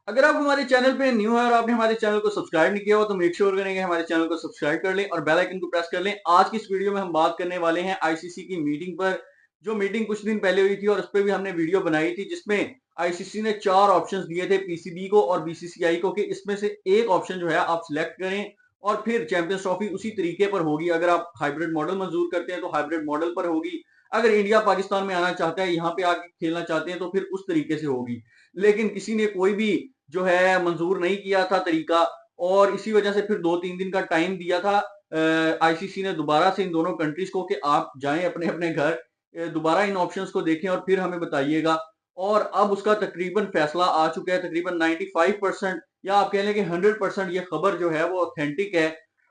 अगर आप हमारे चैनल पे न्यू है और आपने हमारे चैनल को सब्सक्राइब नहीं किया हो तो मेक श्योर करेंगे हमारे चैनल को सब्सक्राइब कर लें और बेल आइकन को प्रेस कर लें। आज की इस वीडियो में हम बात करने वाले हैं आईसीसी की मीटिंग पर, जो मीटिंग कुछ दिन पहले हुई थी और उस पर भी हमने वीडियो बनाई थी, जिसमें आईसीसी ने 4 ऑप्शंस दिए थे पीसीबी को और बीसीसीआई को कि इसमें से एक ऑप्शन जो है आप सिलेक्ट करें और फिर चैंपियंस ट्रॉफी उसी तरीके पर होगी। अगर आप हाइब्रिड मॉडल मंजूर करते हैं तो हाइब्रिड मॉडल पर होगी। अगर इंडिया पाकिस्तान में आना चाहता है, यहाँ पे आके खेलना चाहते हैं तो फिर उस तरीके से होगी। लेकिन किसी ने कोई भी जो है मंजूर नहीं किया था तरीका, और इसी वजह से फिर 2-3 दिन का टाइम दिया था आईसीसी ने दोबारा से इन दोनों कंट्रीज को कि आप जाएं अपने अपने घर, दोबारा इन ऑप्शंस को देखें और फिर हमें बताइएगा। और अब उसका तकरीबन फैसला आ चुका है, तकरीबन 95% या आप कह लें कि 100% ये खबर जो है वो ऑथेंटिक है।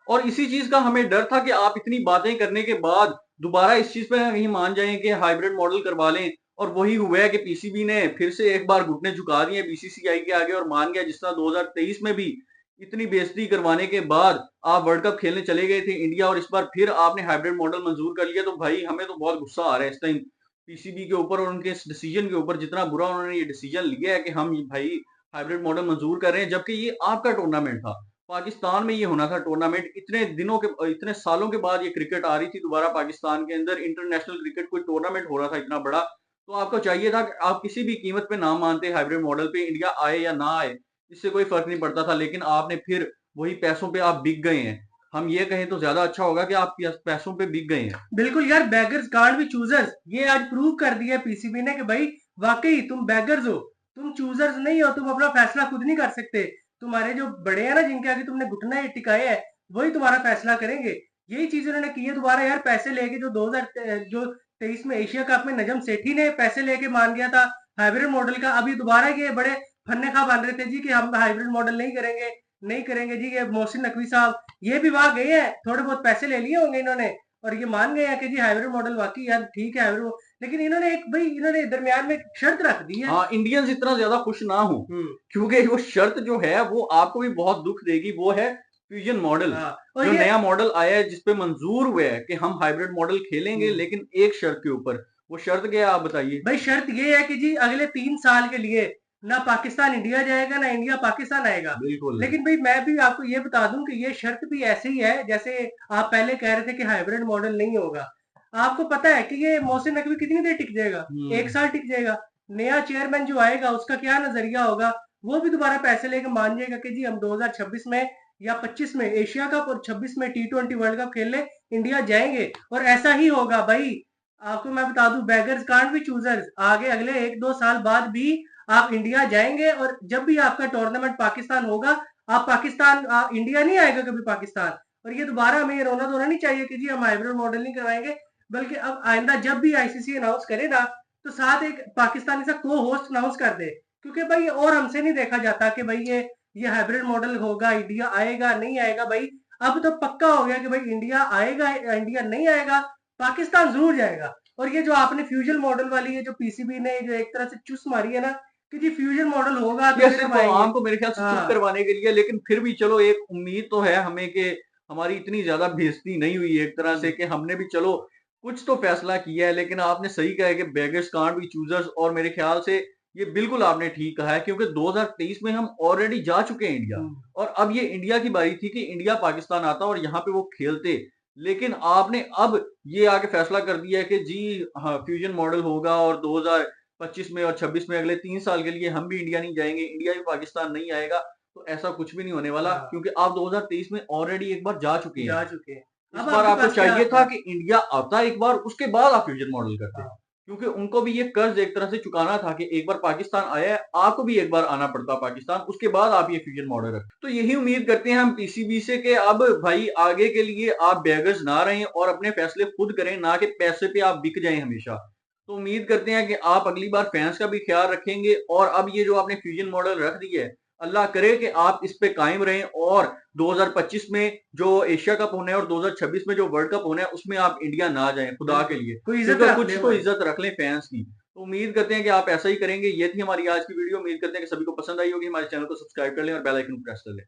और इसी चीज का हमें डर था कि आप इतनी बातें करने के बाद दोबारा इस चीज पे कहीं मान जाएं कि हाइब्रिड मॉडल करवा लें। और वही हुआ है कि पीसीबी ने फिर से एक बार घुटने झुका दिए बीसीसीआई के आगे और मान गया, जिस तरह 2023 में भी इतनी बेइज्जती करवाने के बाद आप वर्ल्ड कप खेलने चले गए थे इंडिया और इस बार फिर आपने हाइब्रिड मॉडल मंजूर कर लिया। तो भाई हमें तो बहुत गुस्सा आ रहा है इस टाइम पीसीबी के ऊपर और उनके इस डिसीजन के ऊपर, जितना बुरा उन्होंने ये डिसीजन लिया है कि हम भाई हाइब्रिड मॉडल मंजूर कर रहे हैं, जबकि ये आपका टूर्नामेंट था। पाकिस्तान में ये होना था टूर्नामेंट, इतने दिनों के इतने सालों के बाद ये क्रिकेट आ रही थी दोबारा पाकिस्तान के अंदर, इंटरनेशनल क्रिकेट कोई टूर्नामेंट हो रहा था इतना बड़ा। तो आपको चाहिए था कि आप किसी भी कीमत पे ना मानते, हाइब्रिड मॉडल पे इंडिया आए या ना आए इससे कोई फर्क नहीं पड़ता था, लेकिन आपने फिर वही पैसों पे आप बिक गए हैं। हम ये कहें तो ज्यादा अच्छा होगा कि आप पैसों पे बिक गए हैं। बिल्कुल यार, बेगर्स कांट बी चूजर्स, ये आज प्रूव कर दिया पीसीबी ने कि भाई वाकई तुम बेगर्स हो, तुम चूजर्स नहीं हो, तुम अपना फैसला खुद नहीं कर सकते। तुम्हारे जो बड़े हैं ना, जिनके आगे तुमने घुटने टिकाए हैं, वही तुम्हारा फैसला करेंगे। यही चीज उन्होंने की है दोबारा यार, पैसे लेके जो 2023 में एशिया कप में नजम सेठी ने पैसे लेके मान गया था हाइब्रिड मॉडल का। अभी दोबारा ये बड़े फन्ने खा बन रहे थे जी कि हम हाइब्रिड मॉडल नहीं करेंगे, नहीं करेंगे जी। ये मोहसिन नकवी साहब ये भी वहां गए हैं, थोड़े बहुत पैसे ले लिए होंगे इन्होंने और ये मान गए हैं कि जी हाइब्रिड मॉडल वाकई यार ठीक है हाइब्रिड। लेकिन इन्होंने दरमियान में एक शर्त रख दी है। हाँ, इंडियंस इतना ज्यादा खुश ना हो, हम्म। क्योंकि वो शर्त जो है वो आपको भी बहुत दुख देगी। वो है फ्यूजन मॉडल, हाँ। और जो ये नया मॉडल आया है जिसपे मंजूर हुआ है कि हम हाइब्रिड मॉडल खेलेंगे, हम्म, लेकिन एक शर्त के ऊपर। वो शर्त क्या है आप बताइए। भाई शर्त ये है कि जी अगले 3 साल के लिए ना पाकिस्तान इंडिया जाएगा ना इंडिया पाकिस्तान आएगा। बिल्कुल। लेकिन भाई मैं भी आपको ये बता दूं कि ये शर्त भी ऐसे ही है जैसे आप पहले कह रहे थे कि हाइब्रिड मॉडल नहीं होगा। आपको पता है कि ये मोहसिन नकवी कितनी देर टिक जाएगा? एक हम्म। साल टिक जाएगा। नया चेयरमैन जो आएगा उसका क्या नजरिया होगा? वो भी दोबारा पैसे लेके मान जाएगा कि जी हम 2026 में या 25 में एशिया कप और 26 में T20 वर्ल्ड कप खेलने इंडिया जाएंगे। और ऐसा ही होगा भाई। आपको मैं बता दूं, बेगर्स कांट बी चूजर्स, आगे अगले 1-2 साल बाद भी आप इंडिया जाएंगे और जब भी आपका टूर्नामेंट पाकिस्तान होगा, आप पाकिस्तान इंडिया नहीं आएगा कभी पाकिस्तान। और ये दोबारा हमें ये रोना धोना नहीं चाहिए कि जी हम हाइब्रिड मॉडल नहीं करवाएंगे। बल्कि अब आइंदा जब भी आईसीसी अनाउंस करे ना, तो साथ एक पाकिस्तानी सा को होस्ट अनाउंस कर दे। क्योंकि भाई और हमसे नहीं देखा जाता कि भाई ये हाइब्रिड मॉडल होगा, इंडिया आएगा नहीं आएगा। भाई अब तो पक्का हो गया कि भाई इंडिया आएगा, इंडिया नहीं आएगा, पाकिस्तान जरूर जाएगा। और ये जो आपने फ्यूजन मॉडल वाली, ये जो पीसीबी ने जो एक तरह से चुस मारी है ना कि जी फ्यूजन मॉडल होगा तो ये फिर हम सिर्फ आएंगे। आवाम को मेरे ख्याल से चुप हाँ। करवाने के लिए, लेकिन फिर भी चलो एक उम्मीद तो है हमें कि हमारी इतनी ज्यादा बेइज्जती नहीं हुई एक तरह से, हम्म, कि हमने भी चलो कुछ तो फैसला किया है। लेकिन आपने सही कहा है कि बेगर्स कांट बी चूजर्स, और मेरे ख्याल से ये बिल्कुल आपने ठीक कहा है, क्योंकि 2023 में हम ऑलरेडी जा चुके हैं इंडिया। हम्म, और अब ये इंडिया की बारी थी कि इंडिया पाकिस्तान आता और यहाँ पे वो खेलते। लेकिन आपने अब ये आके फैसला कर दिया है कि जी हाँ फ्यूजन मॉडल होगा और 2025 में और 26 में अगले 3 साल के लिए हम भी इंडिया नहीं जाएंगे, इंडिया भी पाकिस्तान नहीं आएगा। तो ऐसा कुछ भी नहीं होने वाला, हाँ, क्योंकि आप 2023 में ऑलरेडी एक बार जा चुके हैं। जा चुके हैं। इस अब बार आपके आपको पास क्या? चाहिए था हाँ, कि इंडिया आता एक बार, उसके बाद आप फ्यूजन मॉडल करते, हाँ, क्योंकि उनको भी ये कर्ज एक तरह से चुकाना था कि एक बार पाकिस्तान आया है, आपको भी एक बार आना पड़ता पाकिस्तान, उसके बाद आप ये फ्यूजन मॉडल रखते। तो यही उम्मीद करते हैं हम पीसीबी से कि अब भाई आगे के लिए आप बेगर्स ना रहें और अपने फैसले खुद करें, ना कि पैसे पे आप बिक जाएं हमेशा। तो उम्मीद करते हैं कि आप अगली बार फैंस का भी ख्याल रखेंगे, और अब ये जो आपने फ्यूजन मॉडल रख दिया है, अल्लाह करे कि आप इस पे कायम रहें और 2025 में जो एशिया कप होना है और 2026 में जो वर्ल्ड कप होना है उसमें आप इंडिया ना जाएं खुदा के बिल्कुल लिए, कोई इज्जत क्योंकि रख ले कुछ तो हमारी। इज्जत रख लें फैंस की। तो उम्मीद करते हैं कि आप ऐसा ही करेंगे। ये थी हमारी आज की वीडियो, उम्मीद करते हैं कि सभी को पसंद आई होगी। हमारे चैनल को सब्सक्राइब कर लें और बेल आइकन प्रेस कर लें।